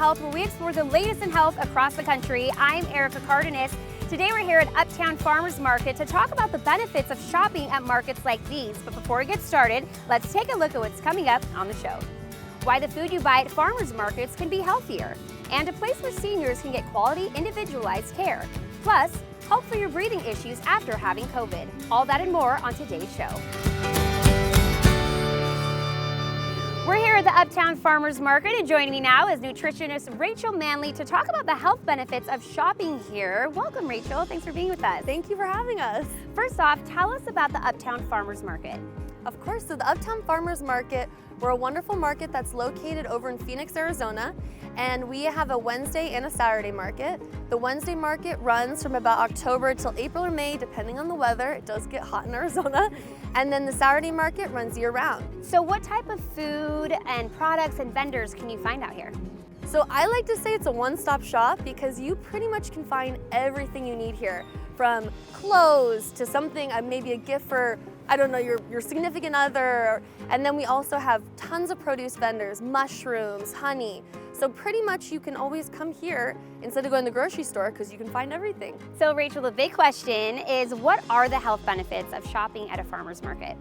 Health, where we explore the latest in health across the country. I'm Erica Cardenas. Today we're here at Uptown Farmers Market to talk about the benefits of shopping at markets like these. But before we get started, let's take a look at what's coming up on the show. Why the food you buy at farmers markets can be healthier, and a place where seniors can get quality, individualized care. Plus, help for your breathing issues after having COVID. All that and more on today's show. We're here at the Uptown Farmers Market, and joining me now is nutritionist Rachel Manley to talk about the health benefits of shopping here. Welcome, Rachel. Thanks for being with us. Thank you for having us. First off, tell us about the Uptown Farmers Market. Of course, so the Uptown Farmers Market, we're a wonderful market that's located over in Phoenix, Arizona, and we have a Wednesday and a Saturday market. The Wednesday market runs from about October till April or May, depending on the weather. It does get hot in Arizona. And then the Saturday market runs year-round. So what type of food and products and vendors can you find out here? So I like to say it's a one-stop shop because you pretty much can find everything you need here, from clothes to something, maybe a gift for, I don't know, your significant other. And then we also have tons of produce vendors, mushrooms, honey. So pretty much you can always come here instead of going to the grocery store because you can find everything. So Rachel, the big question is, what are the health benefits of shopping at a farmer's market?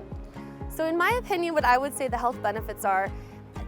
So in my opinion, what I would say the health benefits are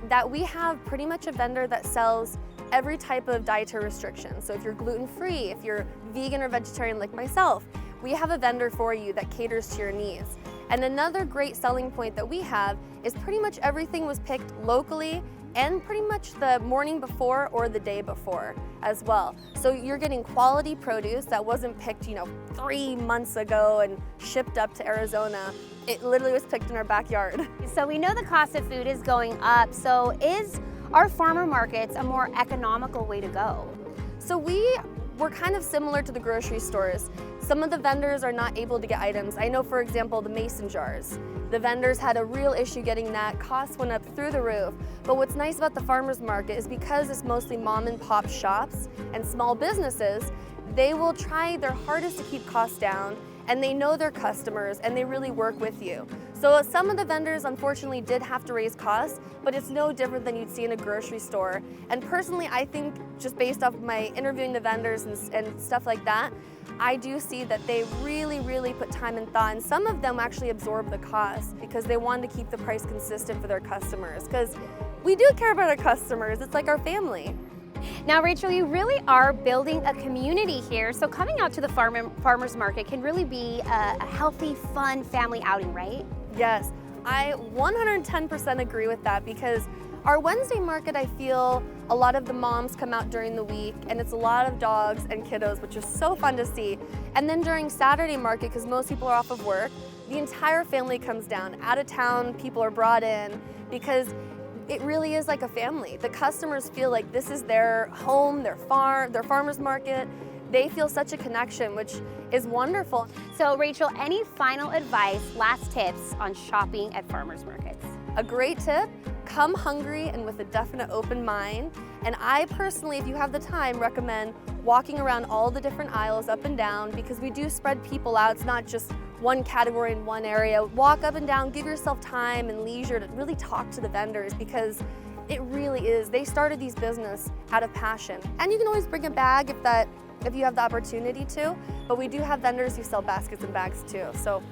that we have pretty much a vendor that sells every type of dietary restriction. So if you're gluten-free, if you're vegan or vegetarian like myself, we have a vendor for you that caters to your needs. And another great selling point that we have is pretty much everything was picked locally and pretty much the morning before or the day before as well. So you're getting quality produce that wasn't picked, 3 months ago and shipped up to Arizona. It literally was picked in our backyard. So we know the cost of food is going up. So are farmer markets a more economical way to go? So we're kind of similar to the grocery stores. Some of the vendors are not able to get items. I know, for example, the mason jars. The vendors had a real issue getting that. Costs went up through the roof. But what's nice about the farmers market is because it's mostly mom and pop shops and small businesses, they will try their hardest to keep costs down, and they know their customers and they really work with you. So some of the vendors unfortunately did have to raise costs, but it's no different than you'd see in a grocery store. And personally, I think just based off my interviewing the vendors and stuff like that, I do see that they really, really put time and thought, and some of them actually absorb the cost because they wanted to keep the price consistent for their customers, because we do care about our customers. It's like our family. Now, Rachel, you really are building a community here, so coming out to the farmers market can really be a healthy, fun family outing, right? Yes, I 110% agree with that, because our Wednesday market, I feel a lot of the moms come out during the week, and it's a lot of dogs and kiddos, which is so fun to see. And then during Saturday market, because most people are off of work, the entire family comes down. Out of town, people are brought in, because it really is like a family. The customers feel like this is their home, their farm, their farmer's market. They feel such a connection, which is wonderful. So Rachel, any final advice, last tips on shopping at farmers markets? A great tip, come hungry and with a definite open mind. And I personally, if you have the time, recommend walking around all the different aisles up and down, because we do spread people out. It's not just one category in one area. Walk up and down, give yourself time and leisure to really talk to the vendors, because it really is. They started these business out of passion. And you can always bring a bag if you have the opportunity to, but we do have vendors who sell baskets and bags too. So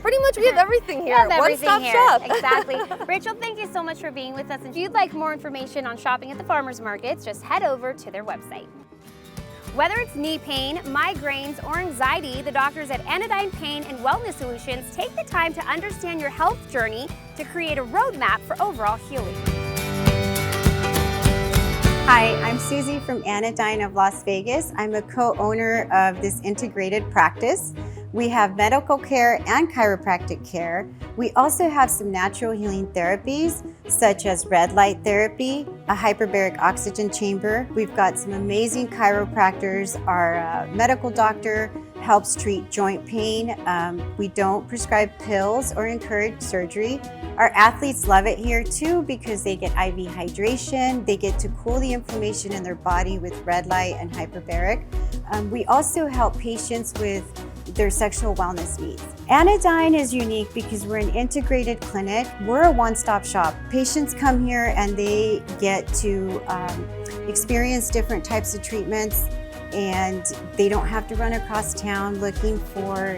pretty much we have everything here. One-stop shop. Exactly. Rachel, thank you so much for being with us. If you'd like more information on shopping at the farmers markets, just head over to their website. Whether it's knee pain, migraines, or anxiety, the doctors at Anodyne Pain and Wellness Solutions take the time to understand your health journey to create a roadmap for overall healing. Hi, I'm Susie from Anodyne of Las Vegas. I'm a co-owner of this integrated practice. We have medical care and chiropractic care. We also have some natural healing therapies, such as red light therapy, a hyperbaric oxygen chamber. We've got some amazing chiropractors. Our medical doctor helps treat joint pain. We don't prescribe pills or encourage surgery. Our athletes love it here too, because they get IV hydration. They get to cool the inflammation in their body with red light and hyperbaric. We also help patients with their sexual wellness needs. Anodyne is unique because we're an integrated clinic. We're a one-stop shop. Patients come here and they get to experience different types of treatments, and they don't have to run across town looking for,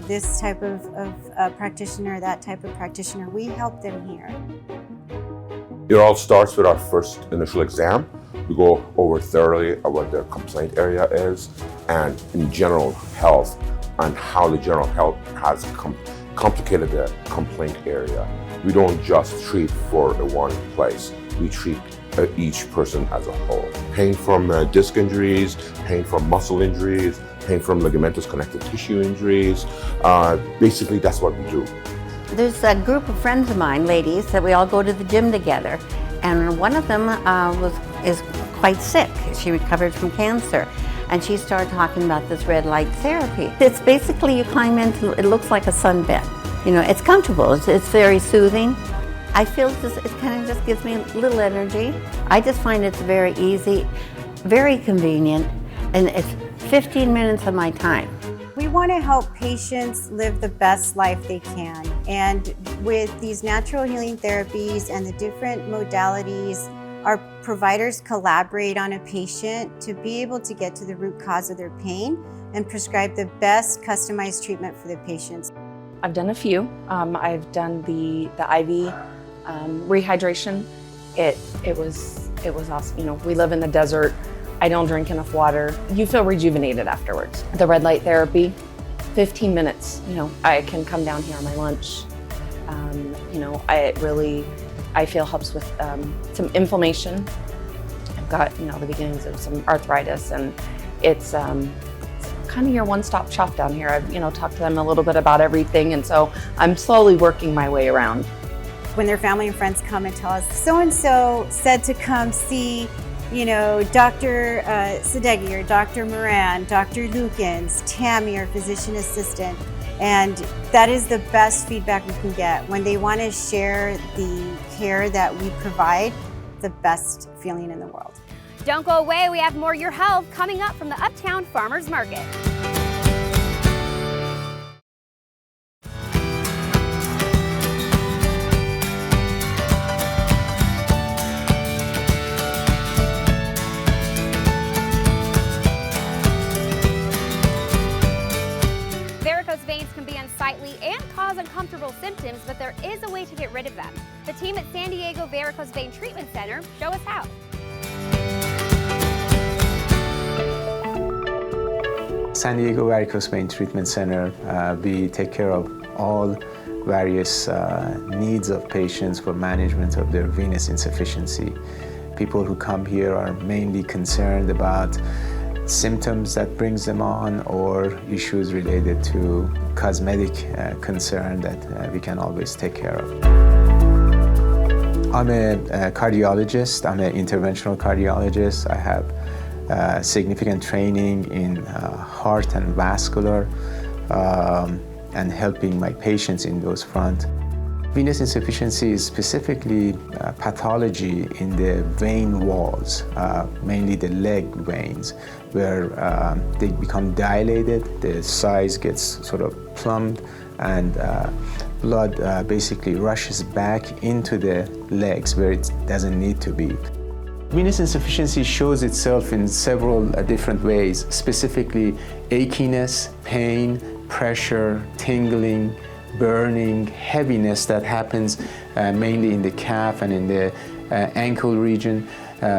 this type of practitioner, that type of practitioner. We help them here. It all starts with our first initial exam. We go over thoroughly what their complaint area is and in general health and how the general health has complicated the complaint area. We don't just treat for one place. We treat each person as a whole. Pain from disc injuries, pain from muscle injuries, pain from ligamentous connective tissue injuries. Basically, that's what we do. There's a group of friends of mine, ladies, that we all go to the gym together. And one of them is quite sick. She recovered from cancer. And she started talking about this red light therapy. It's basically you climb into, it looks like a sunbed. It's comfortable, it's very soothing. I feel it kind of just gives me a little energy. I just find it's very easy, very convenient, and it's 15 minutes of my time. We want to help patients live the best life they can. And with these natural healing therapies and the different modalities, our providers collaborate on a patient to be able to get to the root cause of their pain and prescribe the best customized treatment for the patients. I've done a few. I've done the IV rehydration. It was awesome. We live in the desert. I don't drink enough water. You feel rejuvenated afterwards. The red light therapy, 15 minutes. I can come down here on my lunch. I feel helps with some inflammation. I've got the beginnings of some arthritis, and it's kind of your one-stop shop down here. I've talked to them a little bit about everything, and so I'm slowly working my way around. When their family and friends come and tell us, so-and-so said to come see, Dr. Sadeghi or Dr. Moran, Dr. Lukens, Tammy, our physician assistant, and that is the best feedback we can get. When they want to share the care that we provide, the best feeling in the world. Don't go away, we have more Your Health coming up from the Uptown Farmers Market. Varicose veins can be unsightly and cause uncomfortable symptoms, but there is a way to get rid of them. The team at San Diego Varicose Vein Treatment Center show us how. San Diego Varicose Vein Treatment Center, we take care of all various needs of patients for management of their venous insufficiency. People who come here are mainly concerned about symptoms that brings them on or issues related to cosmetic concern that we can always take care of. I'm a cardiologist. I'm an interventional cardiologist. I have significant training in heart and vascular and helping my patients in those fronts. Venous insufficiency is specifically pathology in the vein walls, mainly the leg veins, where they become dilated, the size gets sort of plumbed, and blood basically rushes back into the legs where it doesn't need to be. Venous insufficiency shows itself in several different ways, specifically achiness, pain, pressure, tingling, burning, heaviness that happens mainly in the calf and in the ankle region,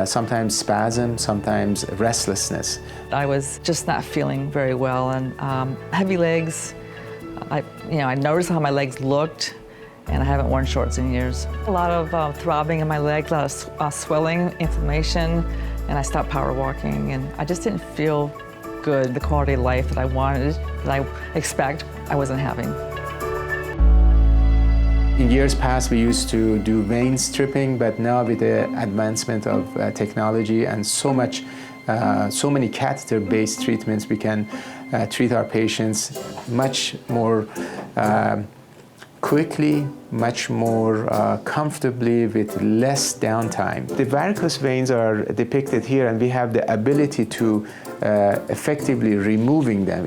sometimes spasm, sometimes restlessness. I was just not feeling very well, and heavy legs. I noticed how my legs looked, and I haven't worn shorts in years. A lot of throbbing in my legs, a lot of swelling, inflammation, and I stopped power walking, and I just didn't feel good. The quality of life that I wanted, that I expect, I wasn't having. In years past, we used to do vein stripping, but now with the advancement of technology and so many catheter-based treatments, we can treat our patients much more quickly, much more comfortably, with less downtime. The varicose veins are depicted here, and we have the ability to effectively removing them.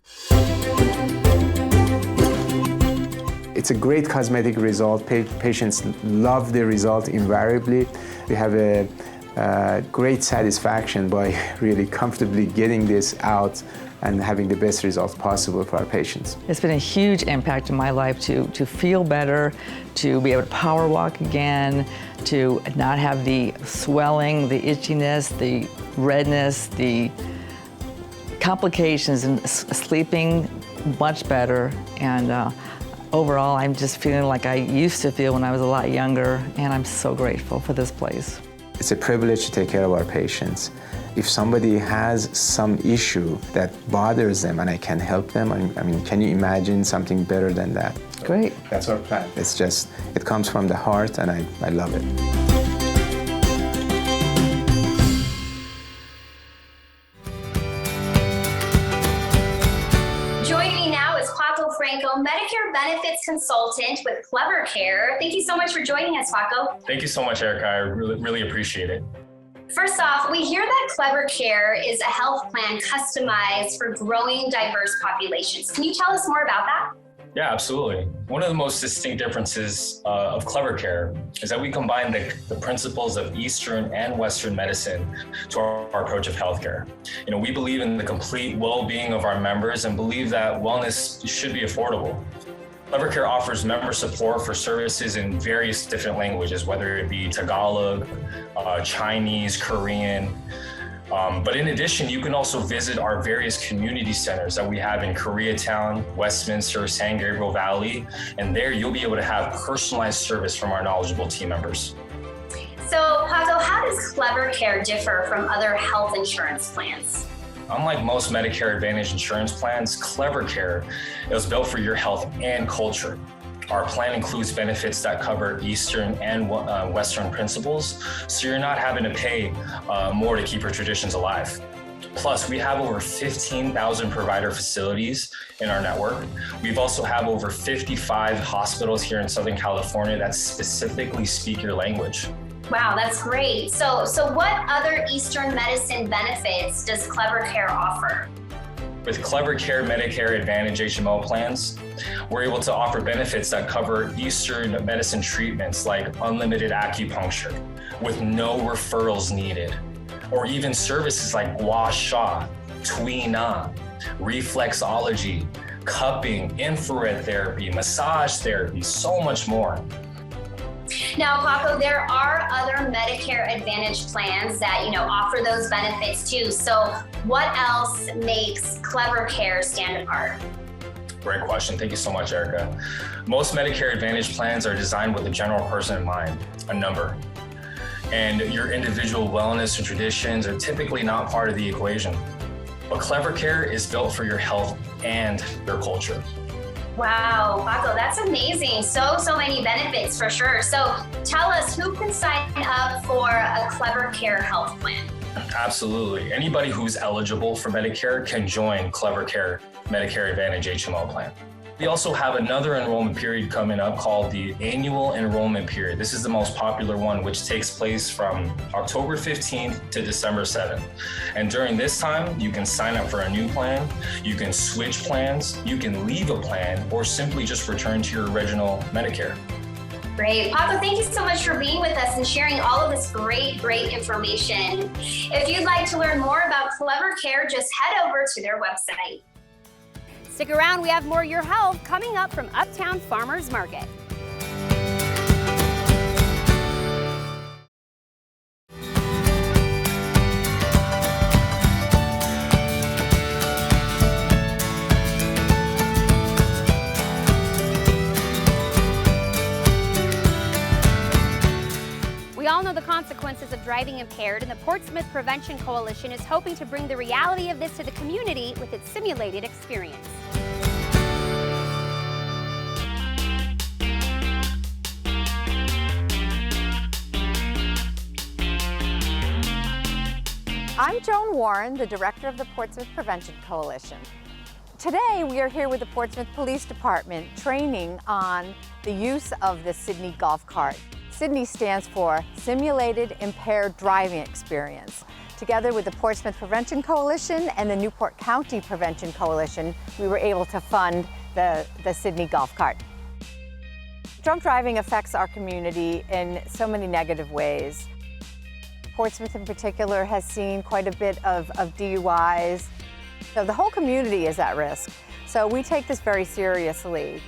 It's a great cosmetic result. Patients love the result invariably. We have a great satisfaction by really comfortably getting this out and having the best result possible for our patients. It's been a huge impact in my life to feel better, to be able to power walk again, to not have the swelling, the itchiness, the redness, the complications, and sleeping much better. And overall, I'm just feeling like I used to feel when I was a lot younger, and I'm so grateful for this place. It's a privilege to take care of our patients. If somebody has some issue that bothers them and I can help them, I mean, can you imagine something better than that? Great. That's our plan. It's just, it comes from the heart, and I love it. Joining me now is Paco Franco, Medicare benefits consultant with Clever Care. Thank you so much for joining us, Paco. Thank you so much, Erica. I really appreciate it. First off, we hear that Clever Care is a health plan customized for growing diverse populations. Can you tell us more about that? Yeah, absolutely. One of the most distinct differences of Clever Care is that we combine the principles of Eastern and Western medicine to our approach of healthcare. You know, we believe in the complete well-being of our members and believe that wellness should be affordable. Clever Care offers member support for services in various different languages, whether it be Tagalog, Chinese, Korean. But in addition, you can also visit our various community centers that we have in Koreatown, Westminster, San Gabriel Valley, and there you'll be able to have personalized service from our knowledgeable team members. So, Paco, how does Clever Care differ from other health insurance plans? Unlike most Medicare Advantage insurance plans, Clever Care is built for your health and culture. Our plan includes benefits that cover Eastern and Western principles, so you're not having to pay more to keep your traditions alive. Plus, we have over 15,000 provider facilities in our network. We've also have over 55 hospitals here in Southern California that specifically speak your language. Wow, that's great. So what other Eastern medicine benefits does Clever Care offer? With Clever Care Medicare Advantage HMO plans, we're able to offer benefits that cover Eastern medicine treatments like unlimited acupuncture with no referrals needed, or even services like gua sha, tui na, reflexology, cupping, infrared therapy, massage therapy, so much more. Now, Paco, there are other Medicare Advantage plans that, offer those benefits too. So what else makes Clever Care stand apart? Great question. Thank you so much, Erica. Most Medicare Advantage plans are designed with a general person in mind, a number. And your individual wellness and traditions are typically not part of the equation. But Clever Care is built for your health and your culture. Wow, Paco, that's amazing. So many benefits for sure. So tell us, who can sign up for a Clever Care health plan? Absolutely. Anybody who's eligible for Medicare can join Clever Care Medicare Advantage HMO plan. We also have another enrollment period coming up called the annual enrollment period. This is the most popular one, which takes place from October 15th to December 7th. And during this time, you can sign up for a new plan, you can switch plans, you can leave a plan, or simply just return to your original Medicare. Great. Paco, thank you so much for being with us and sharing all of this great information. If you'd like to learn more about Clever Care, just head over to their website. Stick around, we have more Your Health coming up from Uptown Farmers Market. We all know the consequences of driving impaired, and the Portsmouth Prevention Coalition is hoping to bring the reality of this to the community with its simulated experience. I'm Joan Warren, the director of the Portsmouth Prevention Coalition. Today we are here with the Portsmouth Police Department training on the use of the Sydney golf cart. Sydney stands for Simulated Impaired Driving Experience. Together with the Portsmouth Prevention Coalition and the Newport County Prevention Coalition, we were able to fund the Sydney golf cart. Drunk driving affects our community in so many negative ways. Portsmouth in particular has seen quite a bit of DUIs. So the whole community is at risk. So we take this very seriously.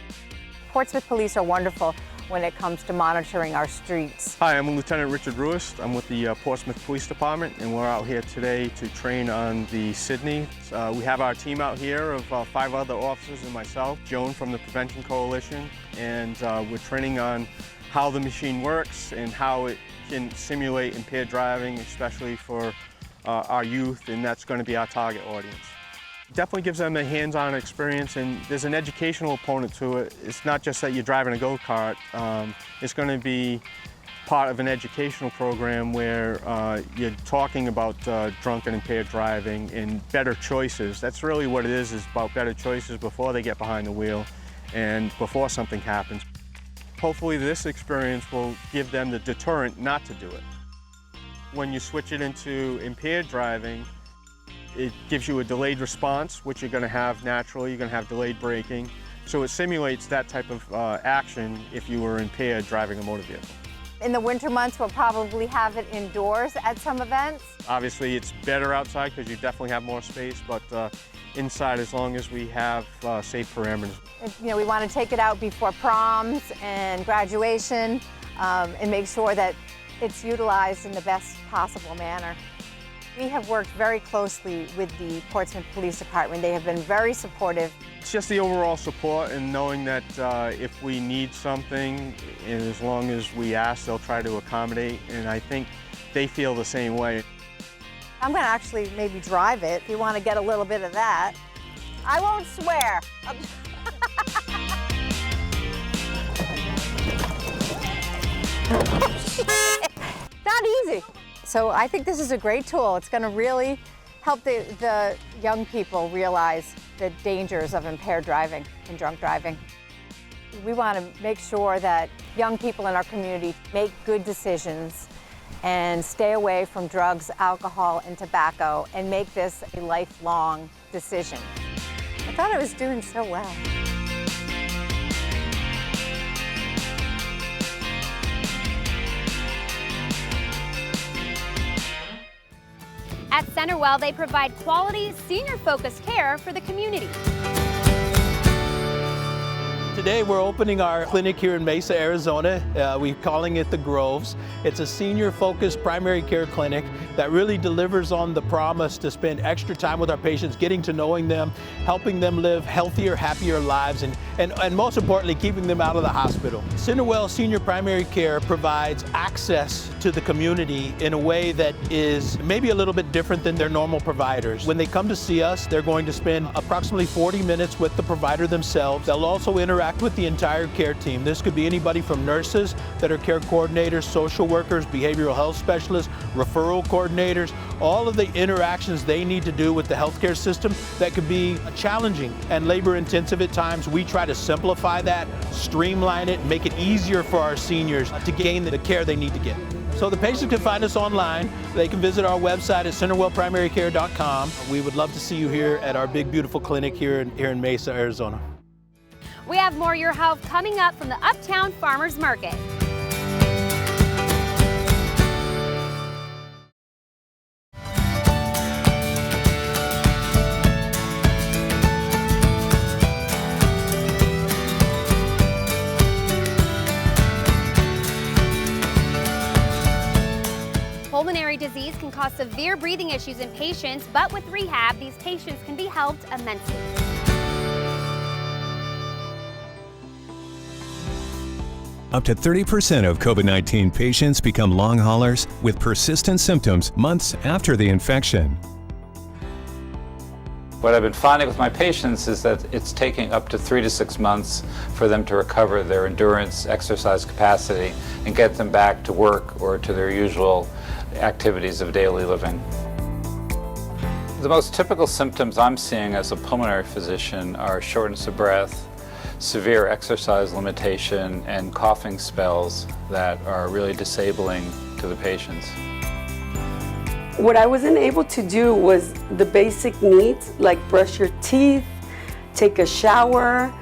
Portsmouth police are wonderful when it comes to monitoring our streets. Hi, I'm Lieutenant Richard Ruist. I'm with the Portsmouth Police Department, and we're out here today to train on the Sydney. We have our team out here of 5 other officers and myself, Joan from the Prevention Coalition, and we're training on how the machine works and how it can simulate impaired driving, especially for our youth, and that's going to be our target audience. Definitely gives them a hands-on experience, and there's an educational component to it. It's not just that you're driving a go-kart. It's going to be part of an educational program where you're talking about drunk and impaired driving and better choices. That's really what it is about better choices before they get behind the wheel and before something happens. Hopefully this experience will give them the deterrent not to do it. When you switch it into impaired driving, it gives you a delayed response, which you're going to have naturally. You're going to have delayed braking. So it simulates that type of action if you were impaired driving a motor vehicle. In the winter months, we'll probably have it indoors at some events. Obviously, it's better outside because you definitely have more space, but inside, as long as we have safe parameters. You know, we want to take it out before proms and graduation and make sure that it's utilized in the best possible manner. We have worked very closely with the Portsmouth Police Department. They have been very supportive. It's just the overall support and knowing that if we need something, and as long as we ask, they'll try to accommodate, and I think they feel the same way. I'm going to actually maybe drive it if you want to get a little bit of that. I won't swear. Not easy. So I think this is a great tool. It's going to really help the young people realize the dangers of impaired driving and drunk driving. We want to make sure that young people in our community make good decisions and stay away from drugs, alcohol, and tobacco, and make this a lifelong decision. I thought I was doing so well. At Centerwell, they provide quality, senior-focused care for the community. Today we're opening our clinic here in Mesa, Arizona. We're calling it the Groves. It's a senior-focused primary care clinic that really delivers on the promise to spend extra time with our patients, getting to knowing them, helping them live healthier, happier lives, and most importantly, keeping them out of the hospital. Centerwell Senior Primary Care provides access to the community in a way that is maybe a little bit different than their normal providers. When they come to see us, they're going to spend approximately 40 minutes with the provider themselves. They'll also interact with the entire care team. This could be anybody from nurses that are care coordinators, social workers, behavioral health specialists, referral coordinators, all of the interactions they need to do with the healthcare system that could be challenging and labor intensive at times. We try to simplify that, streamline it, make it easier for our seniors to gain the care they need to get. So the patients can find us online. They can visit our website at centerwellprimarycare.com. We would love to see you here at our big, beautiful clinic here in Mesa, Arizona. We have more Your Health coming up from the Uptown Farmers Market. Pulmonary disease can cause severe breathing issues in patients, but with rehab, these patients can be helped immensely. Up to 30% of COVID-19 patients become long haulers with persistent symptoms months after the infection. What I've been finding with my patients is that it's taking up to 3 to 6 months for them to recover their endurance, exercise capacity, and get them back to work or to their usual activities of daily living. The most typical symptoms I'm seeing as a pulmonary physician are shortness of breath, severe exercise limitation, and coughing spells that are really disabling to the patients. What I wasn't able to do was the basic needs, like brush your teeth, take a shower,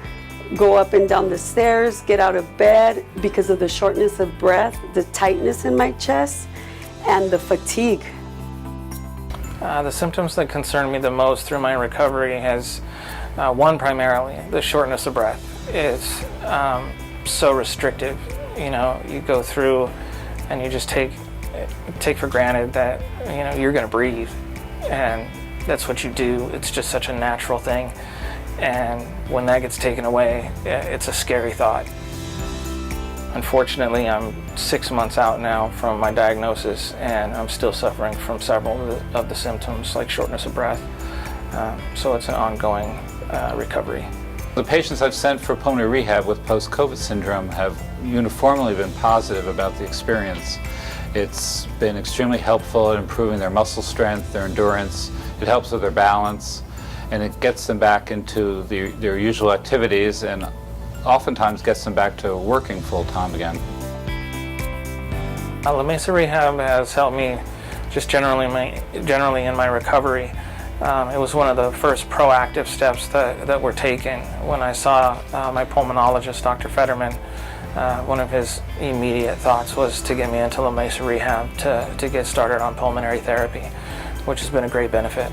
go up and down the stairs, get out of bed because of the shortness of breath, the tightness in my chest. and the fatigue. The symptoms that concern me the most through my recovery has, one primarily, the shortness of breath. It's so restrictive. You know, you go through and you just take for granted that, you know, you're going to breathe, and that's what you do. It's just such a natural thing, and when that gets taken away, it's a scary thought. Unfortunately, I'm 6 months out now from my diagnosis, and I'm still suffering from several of the symptoms, like shortness of breath. So it's an ongoing recovery. The patients I've sent for pulmonary rehab with post-COVID syndrome have uniformly been positive about the experience. It's been extremely helpful in improving their muscle strength, their endurance. It helps with their balance, and it gets them back into their usual activities, and oftentimes gets them back to working full-time again. La Mesa Rehab has helped me just generally in my recovery. It was one of the first proactive steps that were taken. When I saw my pulmonologist, Dr. Fetterman, one of his immediate thoughts was to get me into La Mesa Rehab to get started on pulmonary therapy, which has been a great benefit.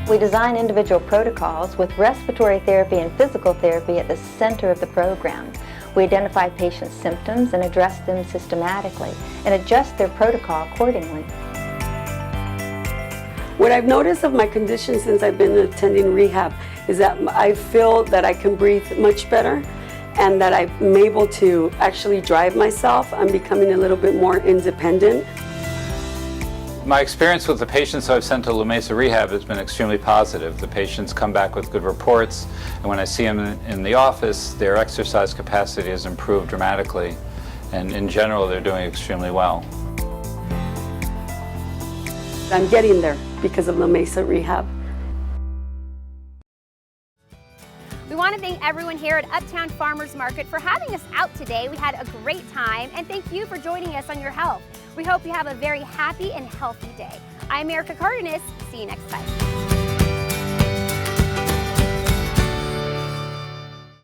We design individual protocols with respiratory therapy and physical therapy at the center of the program. We identify patients' symptoms and address them systematically and adjust their protocol accordingly. What I've noticed of my condition since I've been attending rehab is that I feel that I can breathe much better and that I'm able to actually drive myself. I'm becoming a little bit more independent. My experience with the patients who I've sent to La Mesa Rehab has been extremely positive. The patients come back with good reports, and when I see them in the office, their exercise capacity has improved dramatically, and in general, they're doing extremely well. I'm getting there because of La Mesa Rehab. We want to thank everyone here at Uptown Farmers Market for having us out today. We had a great time, and thank you for joining us on your health. We hope you have a very happy and healthy day. I'm Erica Cardenas. See you next time.